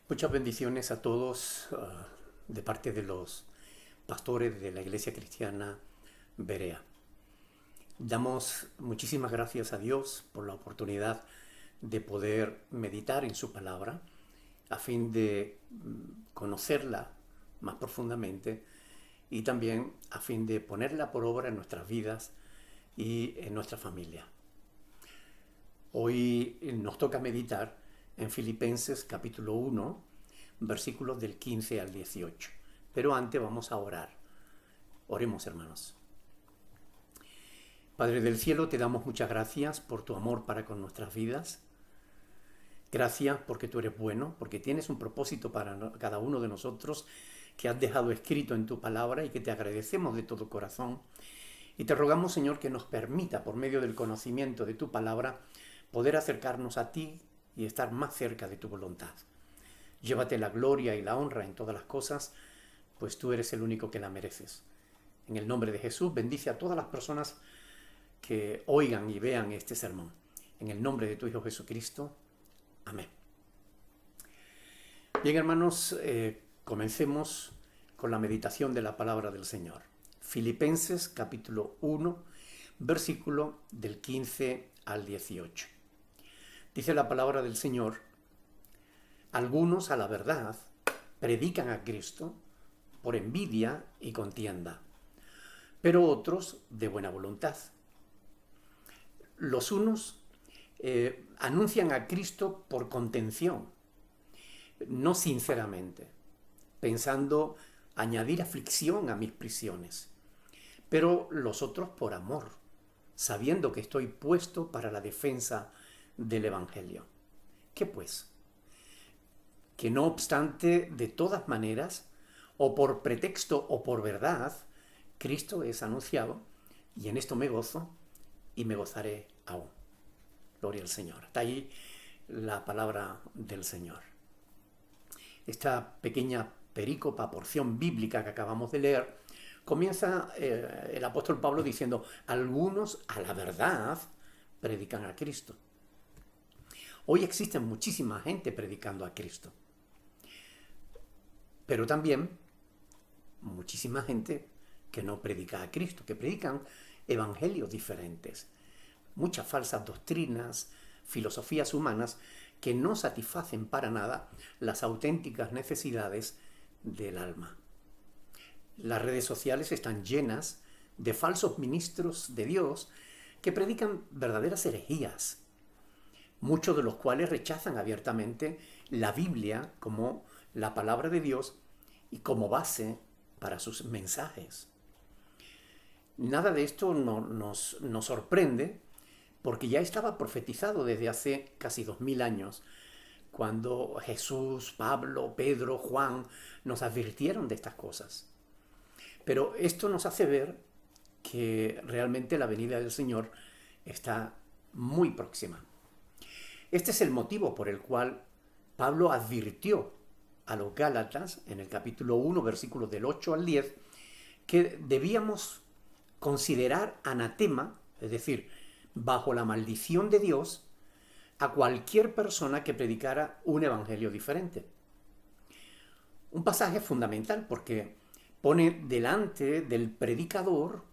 Muchas bendiciones a todos de parte de los pastores de la Iglesia Cristiana Berea. Damos muchísimas gracias a Dios por la oportunidad de poder meditar en su palabra a fin de conocerla más profundamente y también a fin de ponerla por obra en nuestras vidas y en nuestra familia. Hoy nos toca meditar en Filipenses capítulo 1, versículos del 15 al 18. Pero antes vamos a orar. Oremos, hermanos. Padre del cielo, te damos muchas gracias por tu amor para con nuestras vidas. Gracias porque tú eres bueno, porque tienes un propósito para cada uno de nosotros que has dejado escrito en tu palabra y que te agradecemos de todo corazón. Y te rogamos, Señor, que nos permita, por medio del conocimiento de tu palabra, poder acercarnos a ti y estar más cerca de tu voluntad. Llévate la gloria y la honra en todas las cosas, pues tú eres el único que la mereces. En el nombre de Jesús, bendice a todas las personas que oigan y vean este sermón. En el nombre de tu Hijo Jesucristo. Amén. Bien, hermanos, comencemos con la meditación de la palabra del Señor. Filipenses capítulo 1, versículo del 15 al 18. Dice la palabra del Señor: algunos a la verdad predican a Cristo por envidia y contienda, pero otros de buena voluntad. Los unos anuncian a Cristo por contención, no sinceramente, pensando añadir aflicción a mis prisiones, pero los otros por amor, sabiendo que estoy puesto para la defensa del Evangelio. ¿Qué pues? Que no obstante, de todas maneras, o por pretexto o por verdad, Cristo es anunciado, y en esto me gozo y me gozaré aún. Gloria al Señor. Está ahí la palabra del Señor. Esta pequeña perícopa, porción bíblica que acabamos de leer, comienza el apóstol Pablo diciendo: algunos a la verdad predican a Cristo. Hoy existe muchísima gente predicando a Cristo, pero también muchísima gente que no predica a Cristo, que predican evangelios diferentes, muchas falsas doctrinas, filosofías humanas que no satisfacen para nada las auténticas necesidades del alma. Las redes sociales están llenas de falsos ministros de Dios que predican verdaderas herejías, muchos de los cuales rechazan abiertamente la Biblia como la palabra de Dios y como base para sus mensajes. Nada de esto nos sorprende, porque ya estaba profetizado desde hace casi 2000 años, cuando Jesús, Pablo, Pedro, Juan nos advirtieron de estas cosas. Pero esto nos hace ver que realmente la venida del Señor está muy próxima. Este es el motivo por el cual Pablo advirtió a los Gálatas, en el capítulo 1, versículos del 8 al 10, que debíamos considerar anatema, es decir, bajo la maldición de Dios, a cualquier persona que predicara un evangelio diferente. Un pasaje fundamental porque pone delante del predicador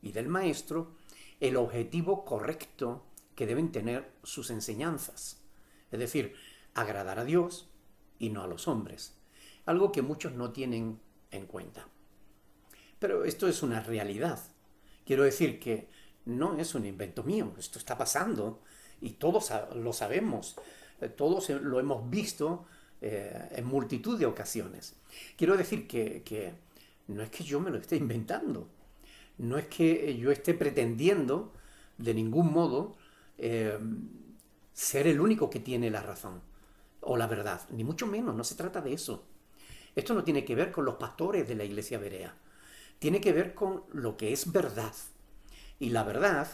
y del maestro el objetivo correcto que deben tener sus enseñanzas, es decir, agradar a Dios y no a los hombres, algo que muchos no tienen en cuenta. Pero esto es una realidad. Quiero decir que no es un invento mío, esto está pasando y todos lo sabemos, todos lo hemos visto en multitud de ocasiones. Quiero decir que no es que yo me lo esté inventando, no es que yo esté pretendiendo de ningún modo ser el único que tiene la razón o la verdad, ni mucho menos, no se trata de eso. Esto no tiene que ver con los pastores de la Iglesia Berea, tiene que ver con lo que es verdad. Y la verdad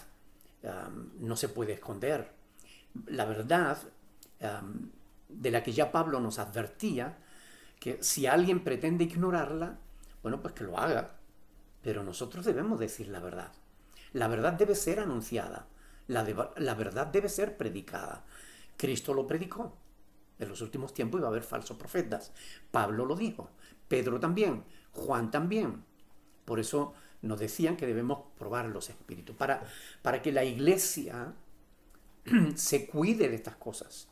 no se puede esconder. La verdad de la que ya Pablo nos advertía, que si alguien pretende ignorarla, bueno, pues que lo haga. Pero nosotros debemos decir la verdad. La verdad debe ser anunciada. La verdad debe ser predicada. Cristo lo predicó. En los últimos tiempos iba a haber falsos profetas. Pablo lo dijo, Pedro también, Juan también. Por eso nos decían que debemos probar los espíritus, para que la iglesia se cuide de estas cosas,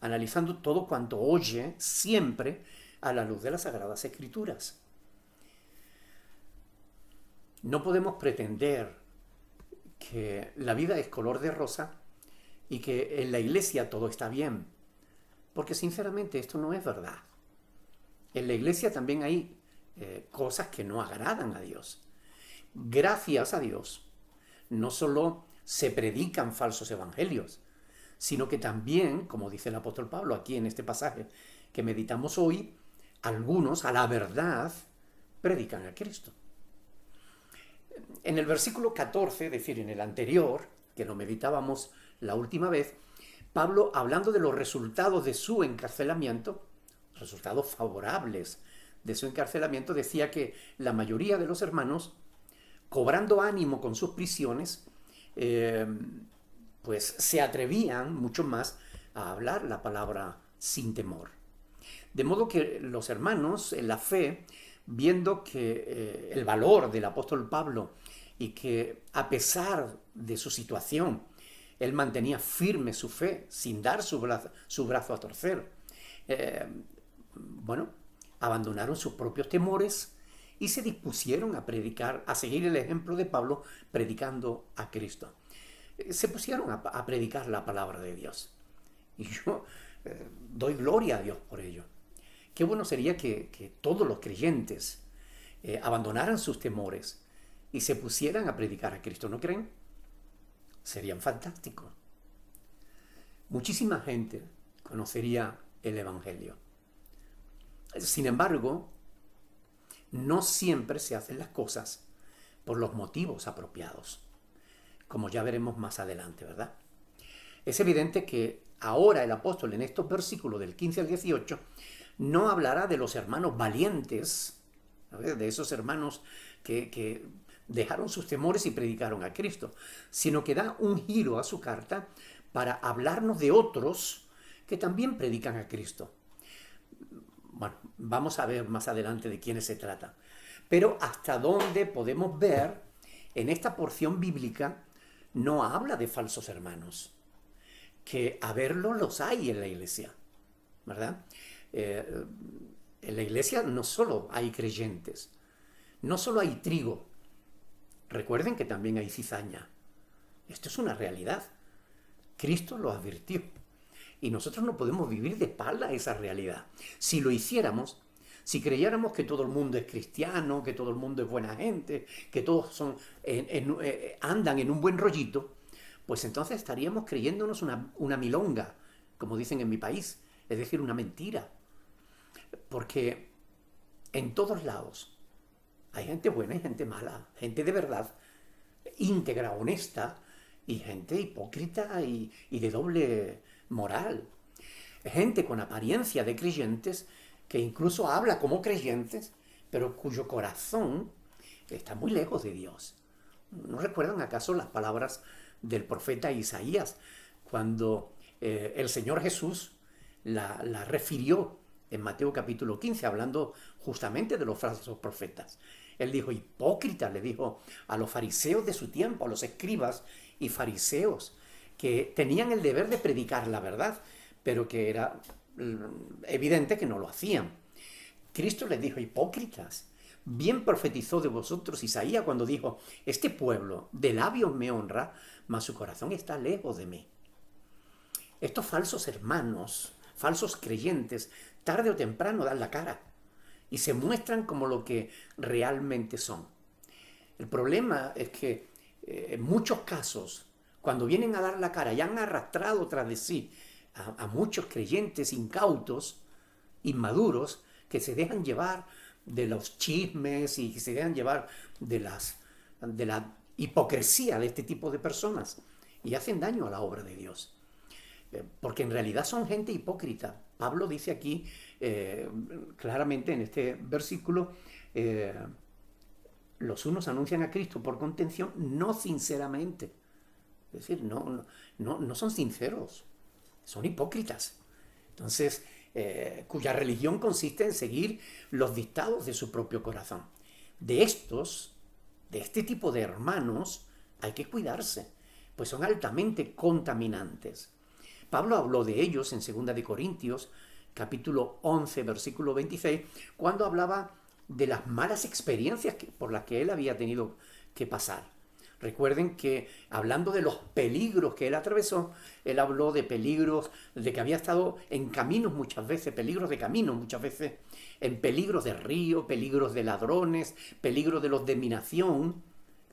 analizando todo cuanto oye siempre a la luz de las Sagradas Escrituras. No podemos pretender que la vida es color de rosa y que en la iglesia todo está bien, porque sinceramente esto no es verdad. En la iglesia también hay cosas que no agradan a Dios. Gracias a Dios, no solo se predican falsos evangelios, sino que también, como dice el apóstol Pablo aquí en este pasaje que meditamos hoy, algunos a la verdad predican a Cristo. En el versículo 14, es decir, en el anterior, que lo meditábamos la última vez, Pablo, hablando de los resultados de su encarcelamiento, resultados favorables de su encarcelamiento, decía que la mayoría de los hermanos, cobrando ánimo con sus prisiones, pues se atrevían mucho más a hablar la palabra sin temor. De modo que los hermanos en la fe, viendo que el valor del apóstol Pablo y que a pesar de su situación, él mantenía firme su fe sin dar su brazo a torcer, abandonaron sus propios temores y se dispusieron a predicar, a seguir el ejemplo de Pablo predicando a Cristo. Se pusieron a predicar la palabra de Dios. Y yo doy gloria a Dios por ello. Qué bueno sería que todos los creyentes abandonaran sus temores y se pusieran a predicar a Cristo, ¿no creen? Serían fantásticos. Muchísima gente conocería el Evangelio. Sin embargo, no siempre se hacen las cosas por los motivos apropiados, como ya veremos más adelante, ¿verdad? Es evidente que ahora el apóstol en estos versículos del 15 al 18 no hablará de los hermanos valientes, ¿sabes?, de esos hermanos que dejaron sus temores y predicaron a Cristo, sino que da un giro a su carta para hablarnos de otros que también predican a Cristo. Bueno, vamos a ver más adelante de quiénes se trata. Pero hasta dónde podemos ver, en esta porción bíblica no habla de falsos hermanos, que a verlo los hay en la iglesia, ¿verdad? En la iglesia no solo hay creyentes, no solo hay trigo. Recuerden que también hay cizaña. Esto es una realidad. Cristo lo advirtió. Y nosotros no podemos vivir de espalda a esa realidad. Si lo hiciéramos, si creyéramos que todo el mundo es cristiano, que todo el mundo es buena gente, que todos andan en un buen rollito, pues entonces estaríamos creyéndonos una milonga, como dicen en mi país, es decir, una mentira. Porque en todos lados hay gente buena y gente mala, gente de verdad, íntegra, honesta, y gente hipócrita y de doble moral. Gente con apariencia de creyentes que incluso habla como creyentes, pero cuyo corazón está muy lejos de Dios. ¿No recuerdan acaso las palabras del profeta Isaías cuando el Señor Jesús la refirió en Mateo capítulo 15, hablando justamente de los falsos profetas? Él dijo, hipócrita, le dijo a los fariseos de su tiempo, a los escribas y fariseos, que tenían el deber de predicar la verdad, pero que era evidente que no lo hacían. Cristo les dijo, hipócritas, bien profetizó de vosotros Isaías cuando dijo, este pueblo de labios me honra, mas su corazón está lejos de mí. Estos falsos hermanos, falsos creyentes, tarde o temprano dan la cara y se muestran como lo que realmente son. El problema es que en muchos casos, cuando vienen a dar la cara y han arrastrado tras de sí a muchos creyentes incautos, inmaduros, que se dejan llevar de los chismes y que se dejan llevar de la hipocresía de este tipo de personas y hacen daño a la obra de Dios. Porque en realidad son gente hipócrita. Pablo dice aquí claramente en este versículo, los unos anuncian a Cristo por contención, no sinceramente. Es decir, no son sinceros, son hipócritas. Entonces, cuya religión consiste en seguir los dictados de su propio corazón. De este tipo de hermanos, hay que cuidarse, pues son altamente contaminantes. Pablo habló de ellos en 2 de Corintios, capítulo 11, versículo 26, cuando hablaba de las malas experiencias por las que él había tenido que pasar. Recuerden que hablando de los peligros que él atravesó, él habló de peligros, de que había estado en caminos muchas veces, peligros de camino muchas veces, en peligros de río, peligros de ladrones, peligros de los de minación,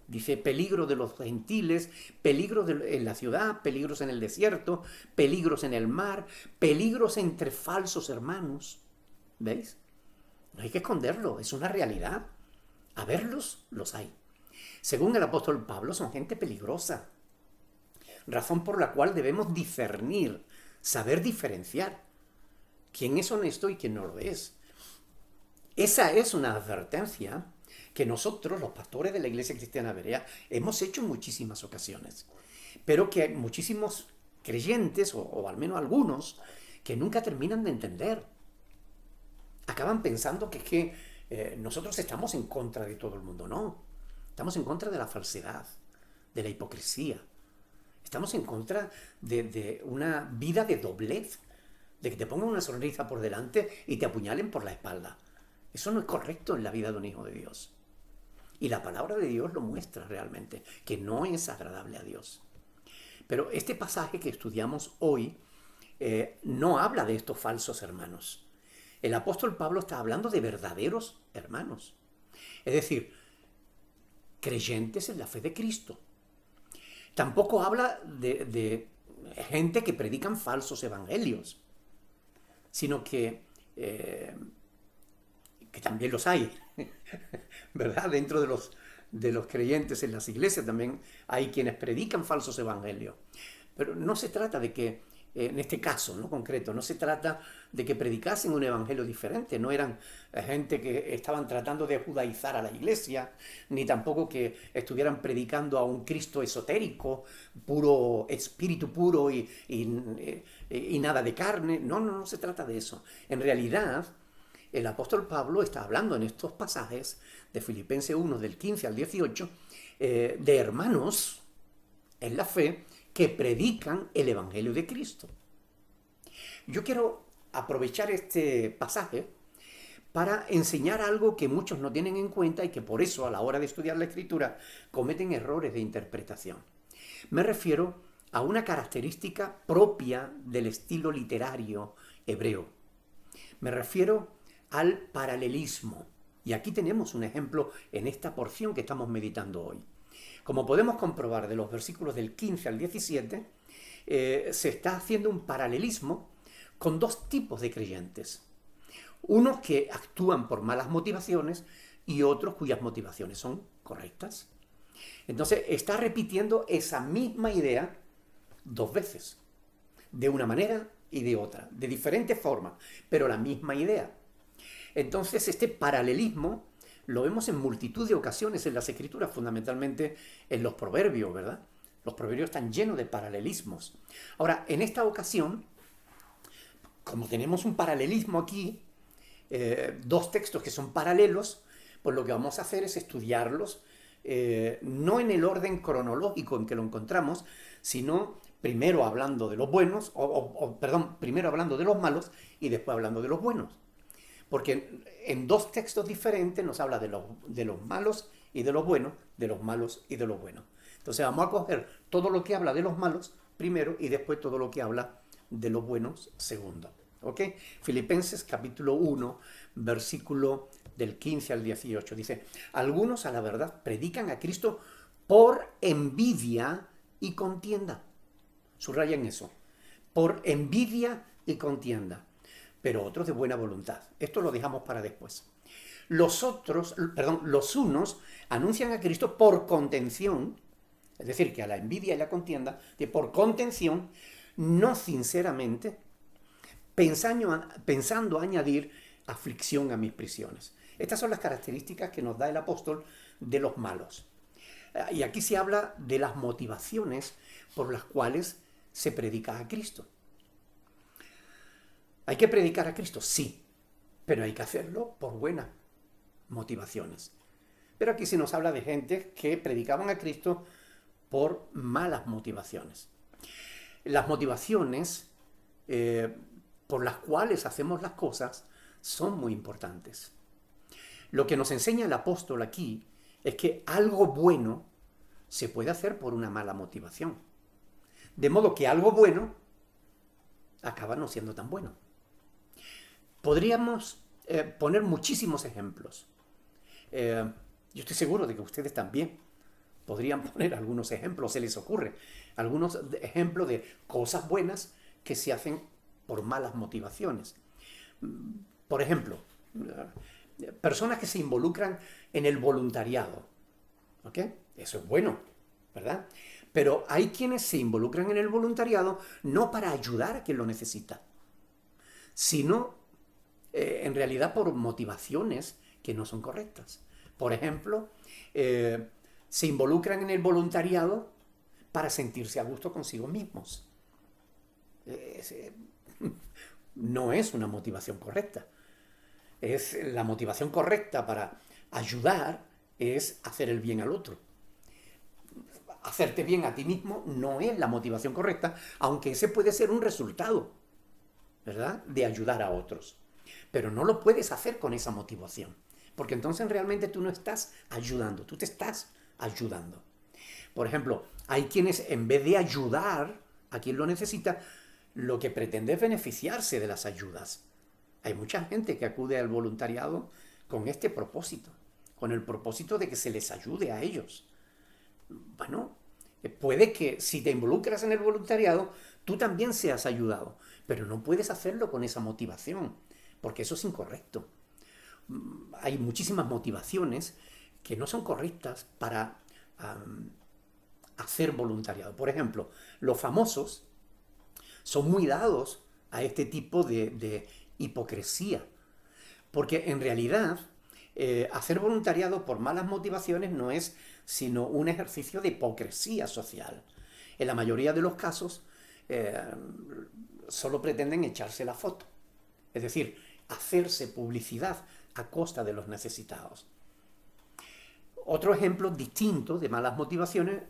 dice peligros de los gentiles, peligros en la ciudad, peligros en el desierto, peligros en el mar, peligros entre falsos hermanos. ¿Veis? No hay que esconderlo, es una realidad. A verlos, los hay. Según el apóstol Pablo, son gente peligrosa, razón por la cual debemos discernir, saber diferenciar quién es honesto y quién no lo es. Esa es una advertencia que nosotros, los pastores de la Iglesia Cristiana Berea, hemos hecho en muchísimas ocasiones, pero que hay muchísimos creyentes, o al menos algunos, que nunca terminan de entender. Acaban pensando que nosotros estamos en contra de todo el mundo. No. Estamos en contra de la falsedad, de la hipocresía. Estamos en contra de una vida de doblez, de que te pongan una sonrisa por delante y te apuñalen por la espalda. Eso no es correcto en la vida de un hijo de Dios. Y la palabra de Dios lo muestra realmente, que no es agradable a Dios. Pero este pasaje que estudiamos hoy no habla de estos falsos hermanos. El apóstol Pablo está hablando de verdaderos hermanos. Es decir, creyentes en la fe de Cristo. Tampoco habla de gente que predican falsos evangelios, sino que también los hay, ¿verdad? Dentro de los creyentes en las iglesias también hay quienes predican falsos evangelios. Pero no se trata de que, en este caso, ¿no? Concreto, no se trata de que predicasen un evangelio diferente, no eran gente que estaban tratando de judaizar a la iglesia, ni tampoco que estuvieran predicando a un Cristo esotérico, puro, espíritu puro y nada de carne. No se trata de eso. En realidad, el apóstol Pablo está hablando en estos pasajes de Filipenses 1, del 15 al 18, de hermanos en la fe que predican el Evangelio de Cristo. Yo quiero aprovechar este pasaje para enseñar algo que muchos no tienen en cuenta y que por eso a la hora de estudiar la Escritura cometen errores de interpretación. Me refiero a una característica propia del estilo literario hebreo. Me refiero al paralelismo. Y aquí tenemos un ejemplo en esta porción que estamos meditando hoy. Como podemos comprobar de los versículos del 15 al 17, se está haciendo un paralelismo con dos tipos de creyentes. Unos que actúan por malas motivaciones y otros cuyas motivaciones son correctas. Entonces está repitiendo esa misma idea dos veces, de una manera y de otra, de diferentes formas, pero la misma idea. Entonces este paralelismo lo vemos en multitud de ocasiones en las Escrituras, fundamentalmente en los proverbios, ¿verdad? Los proverbios están llenos de paralelismos. Ahora, en esta ocasión, como tenemos un paralelismo aquí, dos textos que son paralelos, pues lo que vamos a hacer es estudiarlos, no en el orden cronológico en que lo encontramos, sino primero hablando de los buenos, primero hablando de los malos y después hablando de los buenos. Porque en dos textos diferentes nos habla de los malos y de los buenos, de los malos y de los buenos. Entonces vamos a coger todo lo que habla de los malos primero y después todo lo que habla de los buenos segundo. ¿Ok? Filipenses capítulo 1, versículo del 15 al 18. Dice, algunos a la verdad predican a Cristo por envidia y contienda. Subrayen eso. Por envidia y contienda. Pero otros de buena voluntad. Esto lo dejamos para después. Los unos anuncian a Cristo por contención, es decir, que a la envidia y la contienda, que por contención, no sinceramente, pensando añadir aflicción a mis prisiones. Estas son las características que nos da el apóstol de los malos. Y aquí se habla de las motivaciones por las cuales se predica a Cristo. ¿Hay que predicar a Cristo? Sí, pero hay que hacerlo por buenas motivaciones. Pero aquí se nos habla de gente que predicaban a Cristo por malas motivaciones. Las motivaciones por las cuales hacemos las cosas son muy importantes. Lo que nos enseña el apóstol aquí es que algo bueno se puede hacer por una mala motivación. De modo que algo bueno acaba no siendo tan bueno. Podríamos poner muchísimos ejemplos. Yo estoy seguro de que ustedes también podrían poner algunos ejemplos, se les ocurre, algunos ejemplos de cosas buenas que se hacen por malas motivaciones. Por ejemplo, personas que se involucran en el voluntariado. ¿Ok? Eso es bueno, ¿verdad? Pero hay quienes se involucran en el voluntariado no para ayudar a quien lo necesita, sino en realidad por motivaciones que no son correctas. Por ejemplo, se involucran en el voluntariado para sentirse a gusto consigo mismos. No es una motivación correcta. La motivación correcta para ayudar es hacer el bien al otro. Hacerte bien a ti mismo no es la motivación correcta, aunque ese puede ser un resultado, ¿verdad?, de ayudar a otros. Pero no lo puedes hacer con esa motivación, porque entonces realmente tú no estás ayudando, tú te estás ayudando. Por ejemplo, hay quienes en vez de ayudar a quien lo necesita, lo que pretende es beneficiarse de las ayudas. Hay mucha gente que acude al voluntariado con este propósito, con el propósito de que se les ayude a ellos. Bueno, puede que si te involucras en el voluntariado, tú también seas ayudado, pero no puedes hacerlo con esa motivación, porque eso es incorrecto. Hay muchísimas motivaciones que no son correctas para hacer voluntariado. Por ejemplo, los famosos son muy dados a este tipo de hipocresía, porque en realidad hacer voluntariado por malas motivaciones no es sino un ejercicio de hipocresía social. En la mayoría de los casos solo pretenden echarse la foto, es decir, hacerse publicidad a costa de los necesitados. Otro ejemplo distinto de malas motivaciones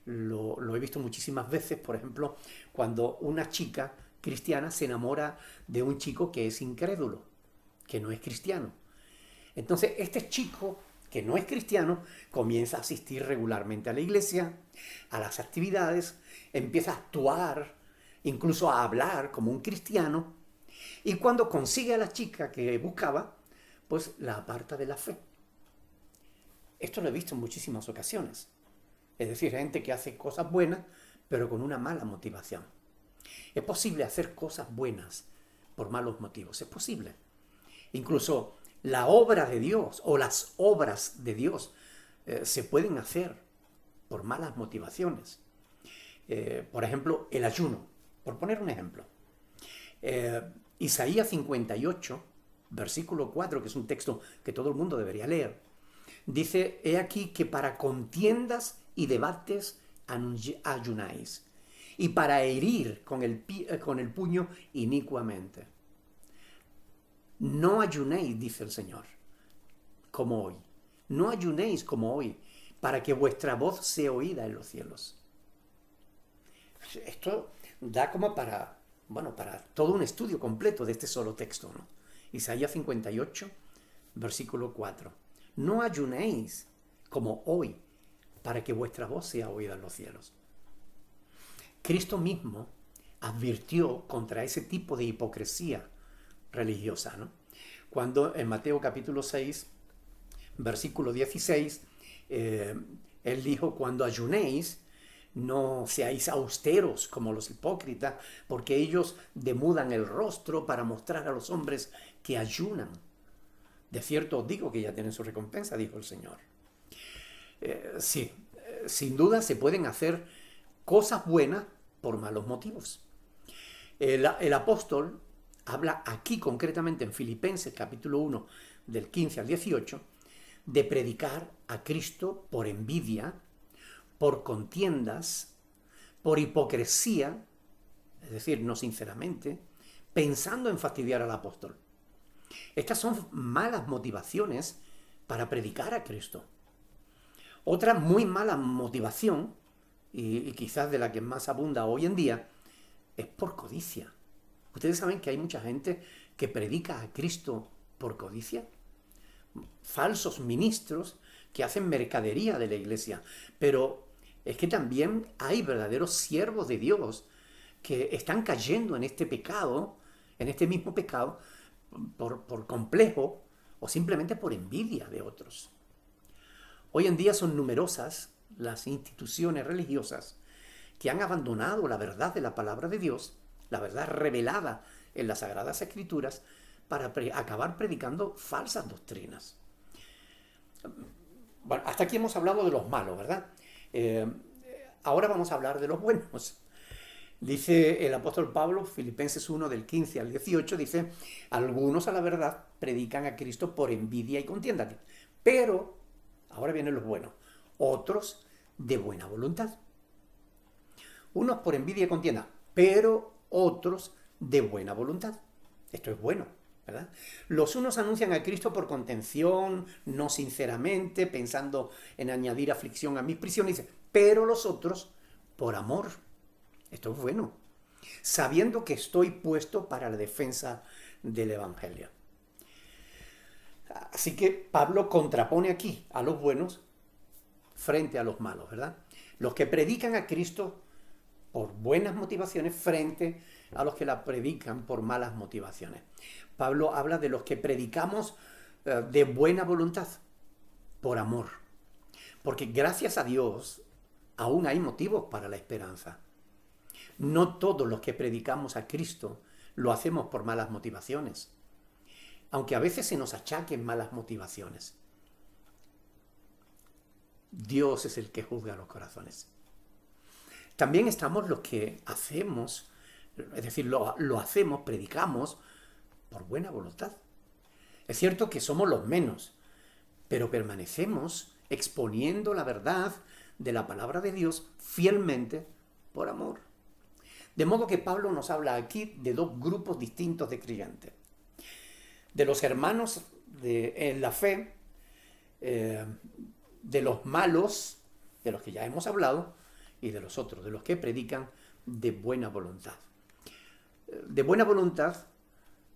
lo he visto muchísimas veces, por ejemplo, cuando una chica cristiana se enamora de un chico que es incrédulo, que no es cristiano. Entonces, este chico que no es cristiano comienza a asistir regularmente a la iglesia, a las actividades, empieza a actuar, incluso a hablar como un cristiano, y cuando consigue a la chica que buscaba, pues la aparta de la fe. Esto lo he visto en muchísimas ocasiones. Es decir, gente que hace cosas buenas, pero con una mala motivación. Es posible hacer cosas buenas por malos motivos, es posible. Incluso la obra de Dios o las obras de Dios se pueden hacer por malas motivaciones. Por ejemplo, el ayuno, por poner un ejemplo. Isaías 58, versículo 4, que es un texto que todo el mundo debería leer, dice: he aquí que para contiendas y debates ayunáis, y para herir con el puño inicuamente. No ayunéis, dice el Señor, como hoy. No ayunéis como hoy, para que vuestra voz sea oída en los cielos. Esto da como para todo un estudio completo de este solo texto, ¿no? Isaías 58, versículo 4. No ayunéis como hoy, para que vuestra voz sea oída en los cielos. Cristo mismo advirtió contra ese tipo de hipocresía religiosa, ¿no? Cuando en Mateo capítulo 6, versículo 16, él dijo: cuando ayunéis, no seáis austeros como los hipócritas, porque ellos demudan el rostro para mostrar a los hombres que ayunan. De cierto os digo que ya tienen su recompensa, dijo el Señor. Sí, sin duda se pueden hacer cosas buenas por malos motivos. El apóstol habla aquí concretamente en Filipenses capítulo 1 del 15 al 18 de predicar a Cristo por envidia, por contiendas, por hipocresía, es decir, no sinceramente, pensando en fastidiar al apóstol. Estas son malas motivaciones para predicar a Cristo. Otra muy mala motivación, y quizás de la que más abunda hoy en día, es por codicia. Ustedes saben que hay mucha gente que predica a Cristo por codicia. Falsos ministros que hacen mercadería de la iglesia. Pero es que también hay verdaderos siervos de Dios que están cayendo en este pecado, en este mismo pecado, por complejo o simplemente por envidia de otros. Hoy en día son numerosas las instituciones religiosas que han abandonado la verdad de la palabra de Dios, la verdad revelada en las Sagradas Escrituras, para acabar predicando falsas doctrinas. Bueno, hasta aquí hemos hablado de los malos, ¿verdad? Ahora vamos a hablar de los buenos. Dice el apóstol Pablo, Filipenses 1 del 15 al 18, dice: algunos a la verdad predican a Cristo por envidia y contienda, pero, ahora vienen los buenos, otros de buena voluntad. Unos por envidia y contienda, pero otros de buena voluntad. Esto es bueno, ¿verdad? Los unos anuncian a Cristo por contención, no sinceramente, pensando en añadir aflicción a mis prisiones, pero los otros por amor. Esto es bueno, sabiendo que estoy puesto para la defensa del Evangelio. Así que Pablo contrapone aquí a los buenos frente a los malos, ¿verdad? Los que predican a Cristo por buenas motivaciones frente a los que la predican por malas motivaciones. Pablo habla de los que predicamos de buena voluntad, por amor. Porque gracias a Dios aún hay motivos para la esperanza. No todos los que predicamos a Cristo lo hacemos por malas motivaciones, aunque a veces se nos achaquen malas motivaciones. Dios es el que juzga los corazones. También estamos los que hacemos, es decir, lo hacemos, predicamos por buena voluntad. Es cierto que somos los menos, pero permanecemos exponiendo la verdad de la palabra de Dios fielmente por amor. De modo que Pablo nos habla aquí de dos grupos distintos de creyentes. De los hermanos en la fe, de los malos, de los que ya hemos hablado, y de los otros, de los que predican de buena voluntad. De buena voluntad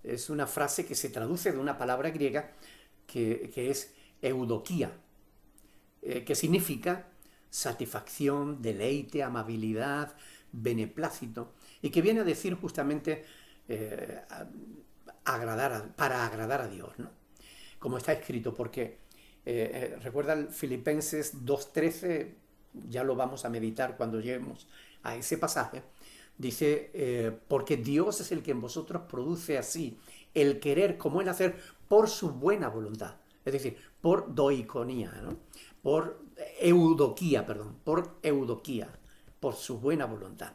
es una frase que se traduce de una palabra griega que es eudokia, que significa satisfacción, deleite, amabilidad, beneplácito, y que viene a decir justamente para agradar a Dios, ¿no? Como está escrito, porque recuerda Filipenses 2:13, ya lo vamos a meditar cuando lleguemos a ese pasaje. Dice, porque Dios es el que en vosotros produce así el querer como el hacer por su buena voluntad. Es decir, por doiconía, ¿no? Por eudoquía, por su buena voluntad.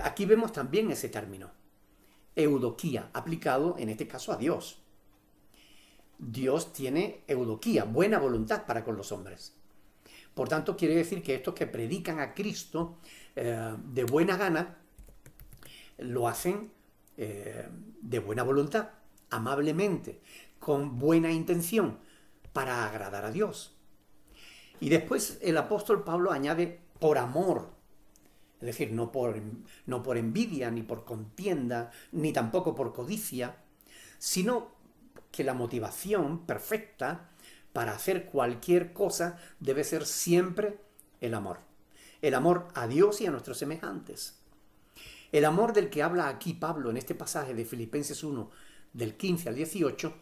Aquí vemos también ese término, eudoquía, aplicado en este caso a Dios. Dios tiene eudoquía, buena voluntad para con los hombres. Por tanto, quiere decir que estos que predican a Cristo de buena gana, lo hacen de buena voluntad, amablemente, con buena intención, para agradar a Dios. Y después el apóstol Pablo añade por amor, es decir, no por envidia, ni por contienda, ni tampoco por codicia, sino que la motivación perfecta para hacer cualquier cosa debe ser siempre el amor. El amor a Dios y a nuestros semejantes. El amor del que habla aquí Pablo en este pasaje de Filipenses 1, del 15 al 18,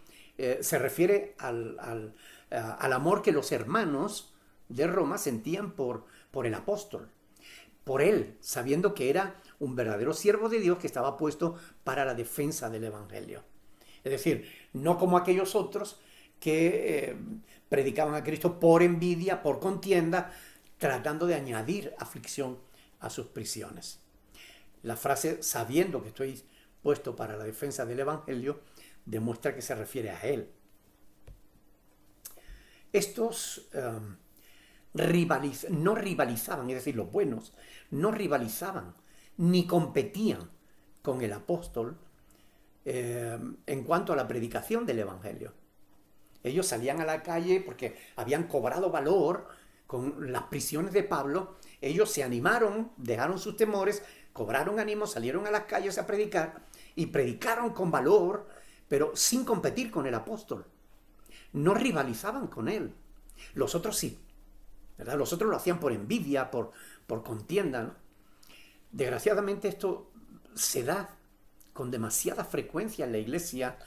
se refiere al amor que los hermanos de Roma sentían por el apóstol. Por él, sabiendo que era un verdadero siervo de Dios que estaba puesto para la defensa del Evangelio. Es decir, no como aquellos otros que predicaban a Cristo por envidia, por contienda, tratando de añadir aflicción a sus prisiones. La frase, sabiendo que estoy puesto para la defensa del Evangelio, demuestra que se refiere a él. Estos no rivalizaban, es decir, los buenos, no rivalizaban ni competían con el apóstol en cuanto a la predicación del Evangelio. Ellos salían a la calle porque habían cobrado valor con las prisiones de Pablo. Ellos se animaron, dejaron sus temores, cobraron ánimo, salieron a las calles a predicar y predicaron con valor, pero sin competir con el apóstol. No rivalizaban con él. Los otros sí, ¿verdad? Los otros lo hacían por envidia, por contienda, ¿no? Desgraciadamente esto se da con demasiada frecuencia en la iglesia,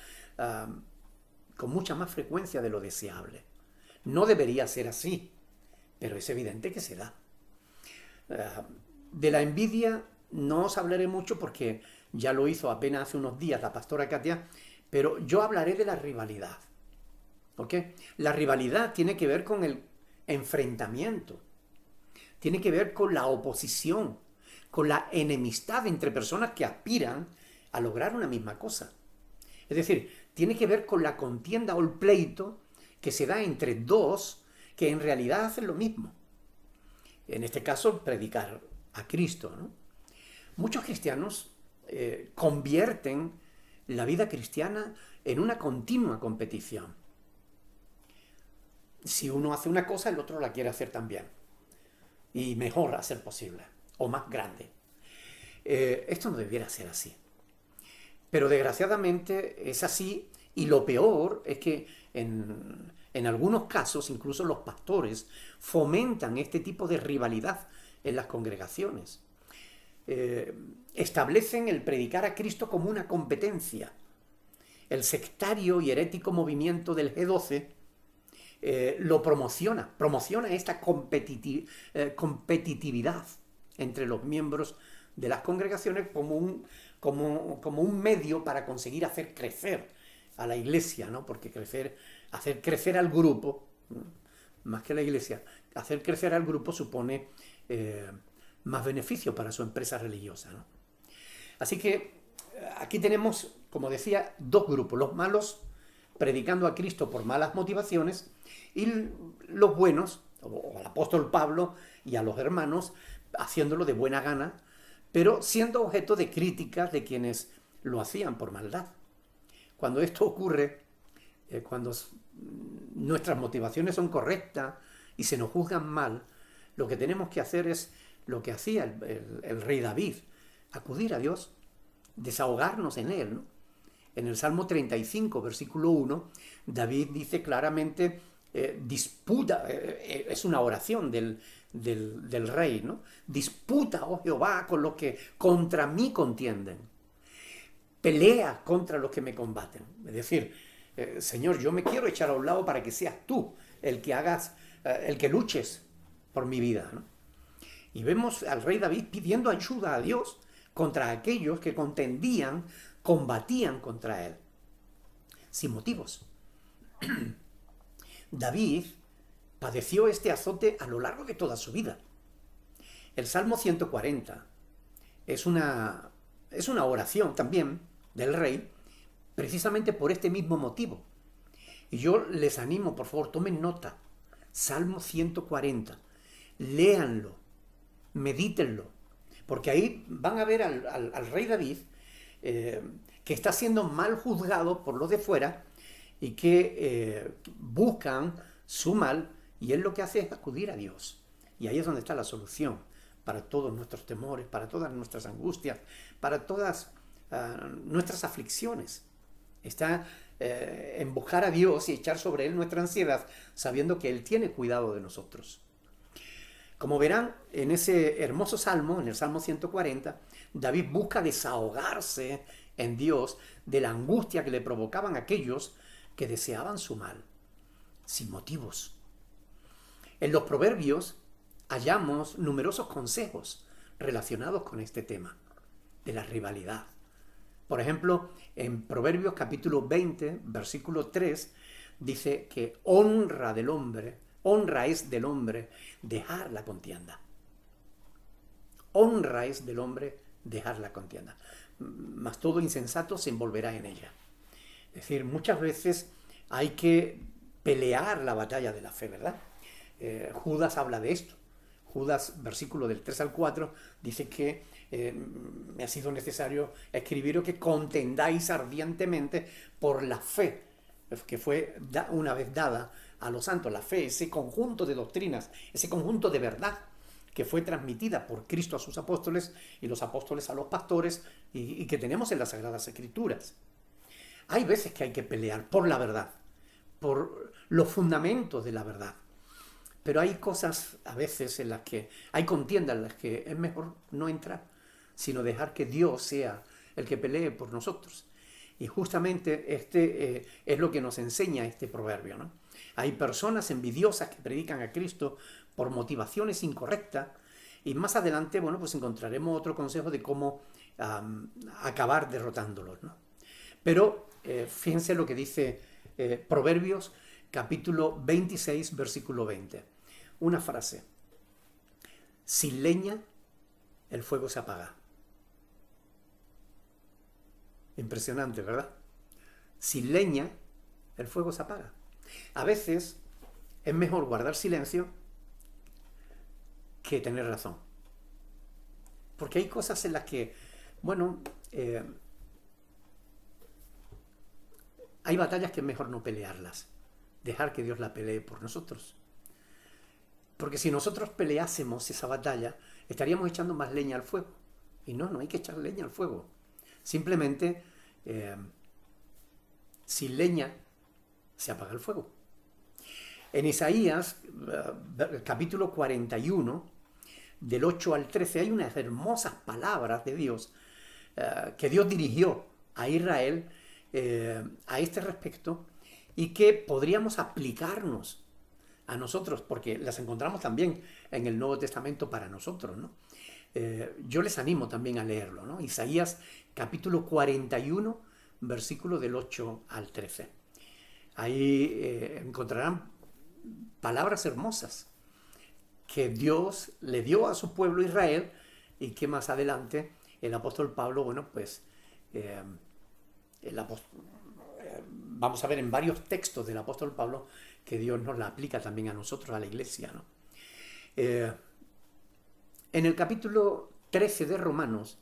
con mucha más frecuencia de lo deseable. No debería ser así, pero es evidente que se da. De la envidia no os hablaré mucho porque ya lo hizo apenas hace unos días la pastora Katia, pero yo hablaré de la rivalidad. ¿Ok? La rivalidad tiene que ver con el enfrentamiento, tiene que ver con la oposición, con la enemistad entre personas que aspiran a lograr una misma cosa. Es decir, tiene que ver con la contienda o el pleito que se da entre dos que en realidad hacen lo mismo. En este caso, predicar a Cristo, ¿no? Muchos cristianos convierten la vida cristiana en una continua competición. Si uno hace una cosa, el otro la quiere hacer también. Y mejor a ser posible, o más grande. Esto no debiera ser así. Pero desgraciadamente es así, y lo peor es que en algunos casos, incluso los pastores fomentan este tipo de rivalidad en las congregaciones. Establecen el predicar a Cristo como una competencia. El sectario y herético movimiento del G12 lo promociona esta competitividad entre los miembros de las congregaciones como un medio para conseguir hacer crecer a la iglesia, ¿no? Porque hacer crecer al grupo, ¿no? Más que la iglesia, hacer crecer al grupo supone más beneficio para su empresa religiosa, ¿no? Así que aquí tenemos, como decía, dos grupos: los malos predicando a Cristo por malas motivaciones y los buenos, o al apóstol Pablo y a los hermanos, haciéndolo de buena gana, pero siendo objeto de críticas de quienes lo hacían por maldad. Cuando esto ocurre, cuando nuestras motivaciones son correctas y se nos juzgan mal, lo que tenemos que hacer es lo que hacía el rey David: acudir a Dios, desahogarnos en Él, ¿no? En el Salmo 35, versículo 1, David dice claramente, disputa, es una oración del rey, ¿no? Disputa, oh Jehová, con los que contra mí contienden. Pelea contra los que me combaten. Es decir, Señor, yo me quiero echar a un lado para que seas tú el que luches por mi vida, ¿no? Y vemos al rey David pidiendo ayuda a Dios contra aquellos que combatían contra él, sin motivos. David padeció este azote a lo largo de toda su vida. El Salmo 140 es una oración también del rey, precisamente por este mismo motivo. Y yo les animo, por favor, tomen nota. Salmo 140, léanlo, medítenlo, porque ahí van a ver al rey David que está siendo mal juzgado por los de fuera y que buscan su mal, y él lo que hace es acudir a Dios. Y ahí es donde está la solución para todos nuestros temores, para todas nuestras angustias, para todas nuestras aflicciones. Está en buscar a Dios y echar sobre Él nuestra ansiedad, sabiendo que Él tiene cuidado de nosotros. Como verán, en ese hermoso salmo, en el Salmo 140, David busca desahogarse en Dios de la angustia que le provocaban aquellos que deseaban su mal, sin motivos. En los Proverbios hallamos numerosos consejos relacionados con este tema de la rivalidad. Por ejemplo, en Proverbios capítulo 20, versículo 3, dice que honra es del hombre dejar la contienda. Honra es del hombre dejar la contienda. Mas todo insensato se envolverá en ella. Es decir, muchas veces hay que pelear la batalla de la fe, ¿verdad? Judas habla de esto. Judas, versículo del 3 al 4, dice que me ha sido necesario escribir que contendáis ardientemente por la fe que fue una vez dada a los santos, la fe, ese conjunto de doctrinas, ese conjunto de verdad que fue transmitida por Cristo a sus apóstoles y los apóstoles a los pastores y que tenemos en las Sagradas Escrituras. Hay veces que hay que pelear por la verdad, por los fundamentos de la verdad, pero hay cosas a veces en las que hay contiendas en las que es mejor no entrar, sino dejar que Dios sea el que pelee por nosotros. Y justamente es lo que nos enseña este proverbio, ¿no? Hay personas envidiosas que predican a Cristo por motivaciones incorrectas y más adelante, bueno, pues encontraremos otro consejo de cómo acabar derrotándolos, ¿no? Pero fíjense lo que dice Proverbios capítulo 26, versículo 20. Una frase: sin leña el fuego se apaga. Impresionante, ¿verdad? Sin leña el fuego se apaga. A veces es mejor guardar silencio que tener razón. Porque hay cosas en las que, bueno, hay batallas que es mejor no pelearlas. Dejar que Dios la pelee por nosotros. Porque si nosotros peleásemos esa batalla, estaríamos echando más leña al fuego. Y no hay que echar leña al fuego. Simplemente, sin leña se apaga el fuego. En Isaías, capítulo 41, del 8 al 13, hay unas hermosas palabras de Dios que Dios dirigió a Israel a este respecto y que podríamos aplicarnos a nosotros, porque las encontramos también en el Nuevo Testamento para nosotros, ¿no? Yo les animo también a leerlo, ¿no? Isaías capítulo 41, versículo del 8 al 13. Ahí encontrarán palabras hermosas que Dios le dio a su pueblo Israel y que más adelante el apóstol Pablo, bueno, pues vamos a ver en varios textos del apóstol Pablo que Dios nos la aplica también a nosotros, a la iglesia, ¿no? En el capítulo 13 de Romanos,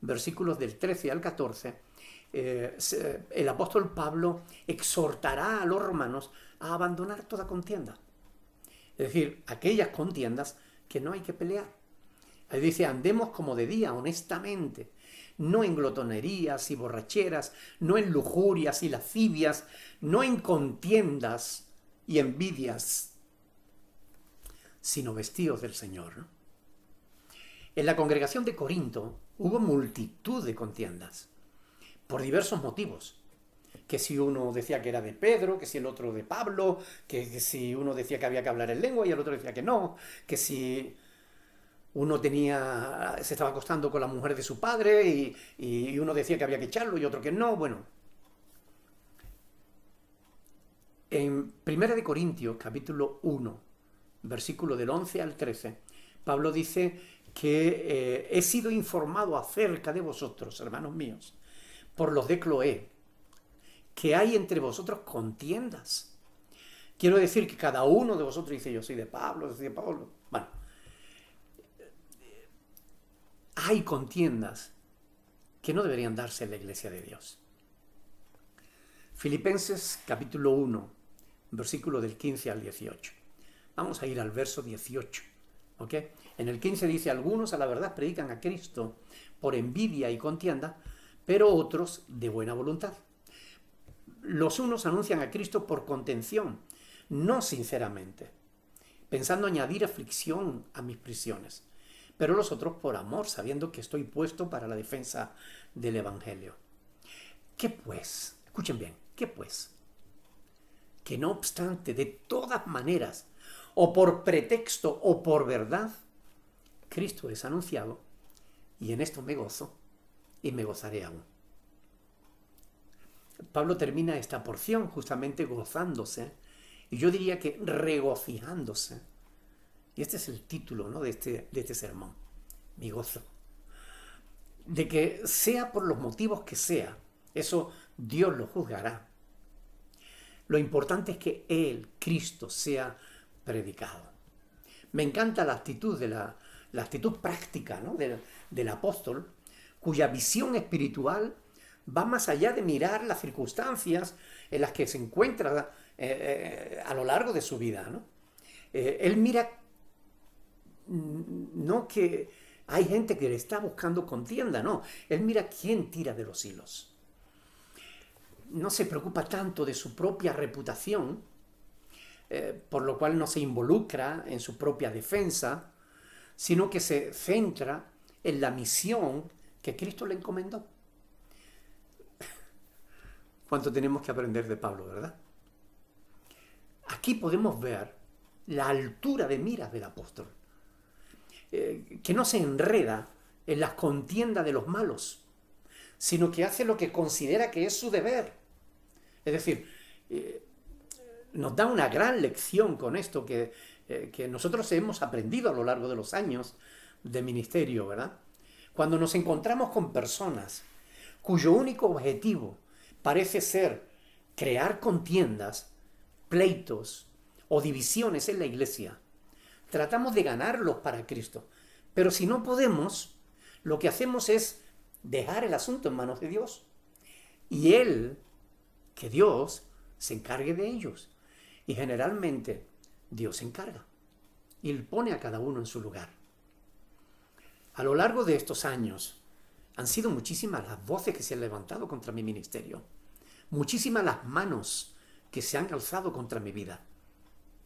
versículos del 13 al 14, el apóstol Pablo exhortará a los romanos a abandonar toda contienda. Es decir, aquellas contiendas que no hay que pelear. Ahí dice: andemos como de día, honestamente, no en glotonerías y borracheras, no en lujurias y lascivias, no en contiendas y envidias, sino vestidos del Señor, ¿no? En la congregación de Corinto hubo multitud de contiendas, por diversos motivos. Que si uno decía que era de Pedro, que si el otro de Pablo, que si uno decía que había que hablar en lengua y el otro decía que no, que si uno se estaba acostando con la mujer de su padre y uno decía que había que echarlo y otro que no. Bueno, en 1 de Corintios, capítulo 1, versículo del 11 al 13, Pablo dice que he sido informado acerca de vosotros, hermanos míos, por los de Cloé, que hay entre vosotros contiendas. Quiero decir que cada uno de vosotros dice: yo soy de Pablo, yo soy de Pablo. Bueno, hay contiendas que no deberían darse en la iglesia de Dios. Filipenses capítulo 1, versículo del 15 al 18. Vamos a ir al verso 18. ¿Ok? En el 15 dice: algunos a la verdad predican a Cristo por envidia y contienda, pero otros de buena voluntad. Los unos anuncian a Cristo por contención, no sinceramente, pensando añadir aflicción a mis prisiones, pero los otros por amor, sabiendo que estoy puesto para la defensa del Evangelio. ¿Qué pues? Escuchen bien, ¿qué pues? Que no obstante, de todas maneras, o por pretexto o por verdad, Cristo es anunciado, y en esto me gozo y me gozaré aún. Pablo termina esta porción justamente gozándose, y yo diría que regocijándose. Y este es el título, ¿no?, de este sermón, mi gozo. De que sea por los motivos que sea, eso Dios lo juzgará. Lo importante es que Él, Cristo, sea predicado. Me encanta la actitud de la la actitud práctica, ¿no?, del apóstol, cuya visión espiritual va más allá de mirar las circunstancias en las que se encuentra a lo largo de su vida, ¿no? Él mira, no que hay gente que le está buscando contienda, no. Él mira quién tira de los hilos. No se preocupa tanto de su propia reputación, por lo cual no se involucra en su propia defensa, sino que se centra en la misión que Cristo le encomendó. ¿Cuánto tenemos que aprender de Pablo, verdad? Aquí podemos ver la altura de miras del apóstol, que no se enreda en las contiendas de los malos, sino que hace lo que considera que es su deber. Es decir, nos da una gran lección con esto que nosotros hemos aprendido a lo largo de los años de ministerio, ¿verdad? Cuando nos encontramos con personas cuyo único objetivo parece ser crear contiendas, pleitos o divisiones en la iglesia, tratamos de ganarlos para Cristo. Pero si no podemos, lo que hacemos es dejar el asunto en manos de Dios. Y que Dios se encargue de ellos. Y generalmente Dios se encarga y pone a cada uno en su lugar. A lo largo de estos años han sido muchísimas las voces que se han levantado contra mi ministerio, muchísimas las manos que se han alzado contra mi vida.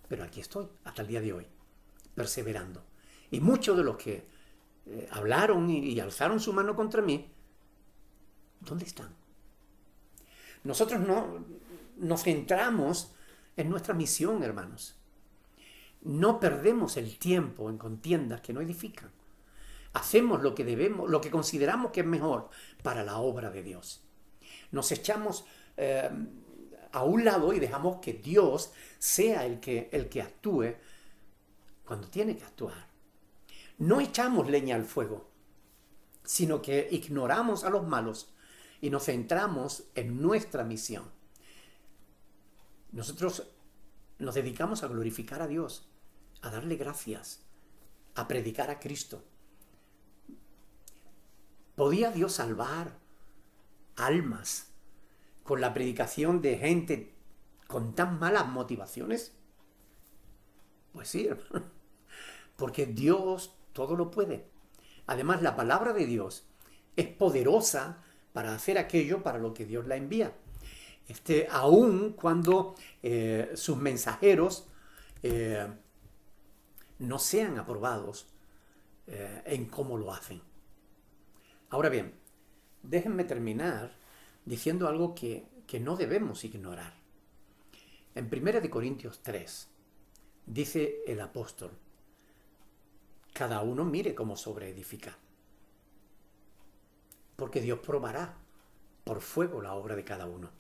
Pero aquí estoy, hasta el día de hoy, perseverando. Y muchos de los que hablaron y alzaron su mano contra mí, ¿dónde están? Nosotros no nos centramos en nuestra misión, hermanos. No perdemos el tiempo en contiendas que no edifican. Hacemos lo que debemos, lo que consideramos que es mejor para la obra de Dios. Nos echamos a un lado y dejamos que Dios sea el que actúe cuando tiene que actuar. No echamos leña al fuego, sino que ignoramos a los malos y nos centramos en nuestra misión. Nosotros nos dedicamos a glorificar a Dios, a darle gracias, a predicar a Cristo. ¿Podía Dios salvar almas con la predicación de gente con tan malas motivaciones? Pues sí, hermano, porque Dios todo lo puede. Además, la palabra de Dios es poderosa para hacer aquello para lo que Dios la envía. Aun cuando sus mensajeros no sean aprobados en cómo lo hacen. Ahora bien, déjenme terminar diciendo algo que no debemos ignorar. En 1 Corintios 3 dice el apóstol: cada uno mire cómo sobreedifica, porque Dios probará por fuego la obra de cada uno.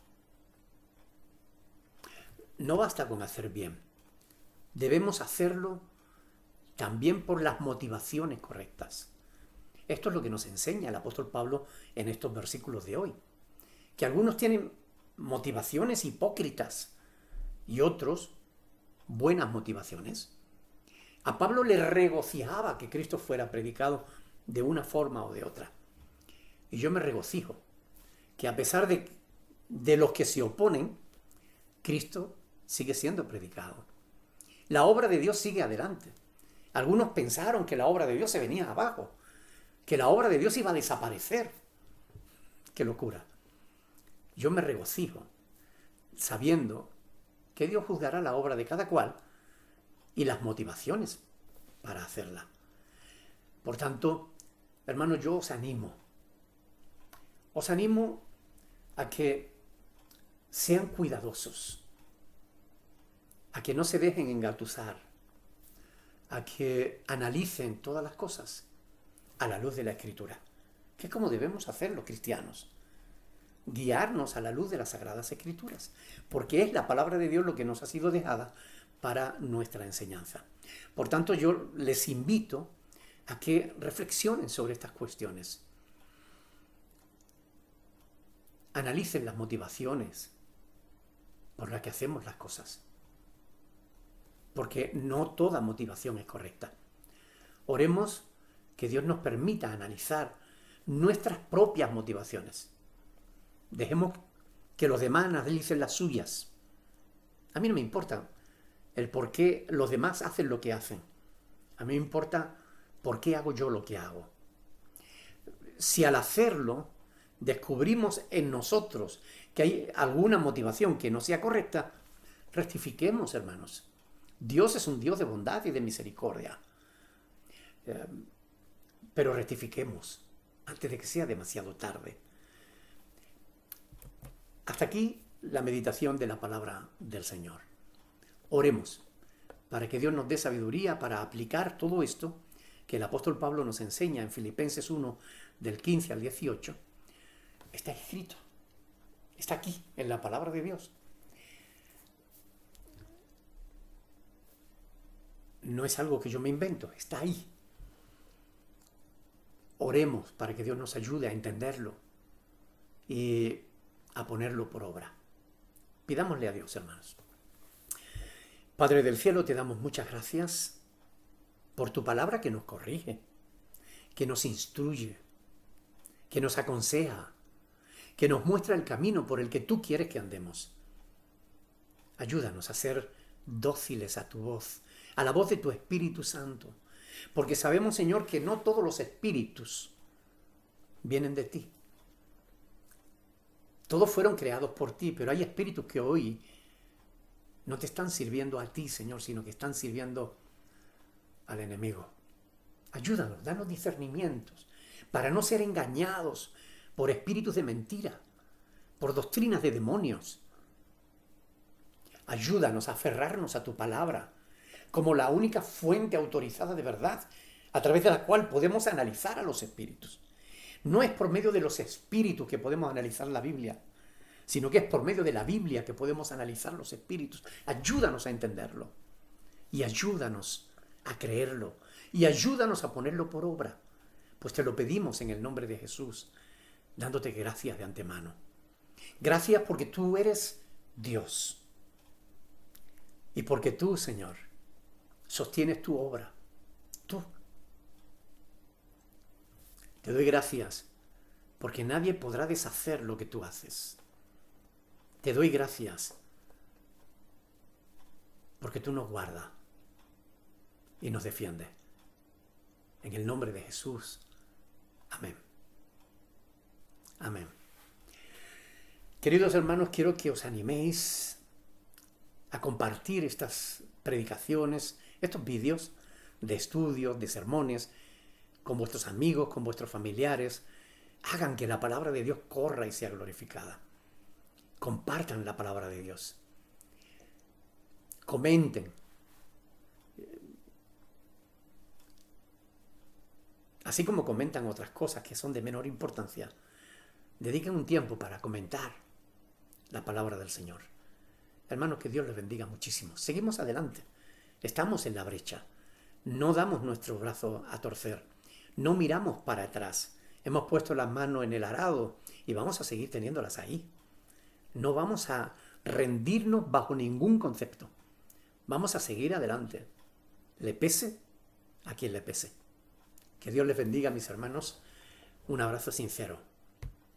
No basta con hacer bien, debemos hacerlo también por las motivaciones correctas. Esto es lo que nos enseña el apóstol Pablo en estos versículos de hoy, que algunos tienen motivaciones hipócritas y otros buenas motivaciones. A Pablo le regocijaba que Cristo fuera predicado de una forma o de otra. Y yo me regocijo que a pesar de los que se oponen, Cristo sigue siendo predicado. La obra de Dios sigue adelante. Algunos pensaron que la obra de Dios se venía abajo, que la obra de Dios iba a desaparecer. ¡Qué locura! Yo me regocijo sabiendo que Dios juzgará la obra de cada cual y las motivaciones para hacerla. Por tanto, hermanos, yo os animo a que sean cuidadosos, a que no se dejen engatusar, a que analicen todas las cosas a la luz de la Escritura, que es como debemos hacer los cristianos, guiarnos a la luz de las Sagradas Escrituras, porque es la palabra de Dios lo que nos ha sido dejada para nuestra enseñanza. Por tanto, yo les invito a que reflexionen sobre estas cuestiones. Analicen las motivaciones por las que hacemos las cosas, porque no toda motivación es correcta. Oremos que Dios nos permita analizar nuestras propias motivaciones. Dejemos que los demás analicen las suyas. A mí no me importa el por qué los demás hacen lo que hacen. A mí me importa por qué hago yo lo que hago. Si al hacerlo descubrimos en nosotros que hay alguna motivación que no sea correcta, rectifiquemos, hermanos. Dios es un Dios de bondad y de misericordia. Pero rectifiquemos antes de que sea demasiado tarde. Hasta aquí la meditación de la palabra del Señor. Oremos para que Dios nos dé sabiduría para aplicar todo esto que el apóstol Pablo nos enseña en Filipenses 1, del 15 al 18. Está escrito, está aquí en la palabra de Dios. No es algo que yo me invento, está ahí. Oremos para que Dios nos ayude a entenderlo y a ponerlo por obra. Pidámosle a Dios, hermanos. Padre del cielo, te damos muchas gracias por tu palabra que nos corrige, que nos instruye, que nos aconseja, que nos muestra el camino por el que tú quieres que andemos. Ayúdanos a ser dóciles a tu voz, a la voz de tu Espíritu Santo, porque sabemos, Señor, que no todos los espíritus vienen de ti. Todos fueron creados por ti, pero hay espíritus que hoy no te están sirviendo a ti, Señor, sino que están sirviendo al enemigo. Ayúdanos, danos discernimientos para no ser engañados por espíritus de mentira, por doctrinas de demonios. Ayúdanos a aferrarnos a tu palabra como la única fuente autorizada de verdad a través de la cual podemos analizar a los espíritus. No es por medio de los espíritus que podemos analizar la Biblia, sino que es por medio de la Biblia que podemos analizar los espíritus. Ayúdanos a entenderlo y ayúdanos a creerlo y ayúdanos a ponerlo por obra, pues te lo pedimos en el nombre de Jesús, dándote gracias de antemano. Gracias porque tú eres Dios y porque tú, Señor, sostienes tu obra. Tú. Te doy gracias porque nadie podrá deshacer lo que tú haces. Te doy gracias porque tú nos guardas y nos defiendes. En el nombre de Jesús. Amén. Amén. Queridos hermanos, quiero que os animéis a compartir estas predicaciones, estos vídeos de estudios, de sermones, con vuestros amigos, con vuestros familiares. Hagan que la palabra de Dios corra y sea glorificada. Compartan la palabra de Dios. Comenten. Así como comentan otras cosas que son de menor importancia, dediquen un tiempo para comentar la palabra del Señor. Hermanos, que Dios les bendiga muchísimo. Seguimos adelante. Estamos en la brecha. No damos nuestro brazo a torcer. No miramos para atrás. Hemos puesto las manos en el arado y vamos a seguir teniéndolas ahí. No vamos a rendirnos bajo ningún concepto. Vamos a seguir adelante. Le pese a quien le pese. Que Dios les bendiga, mis hermanos. Un abrazo sincero.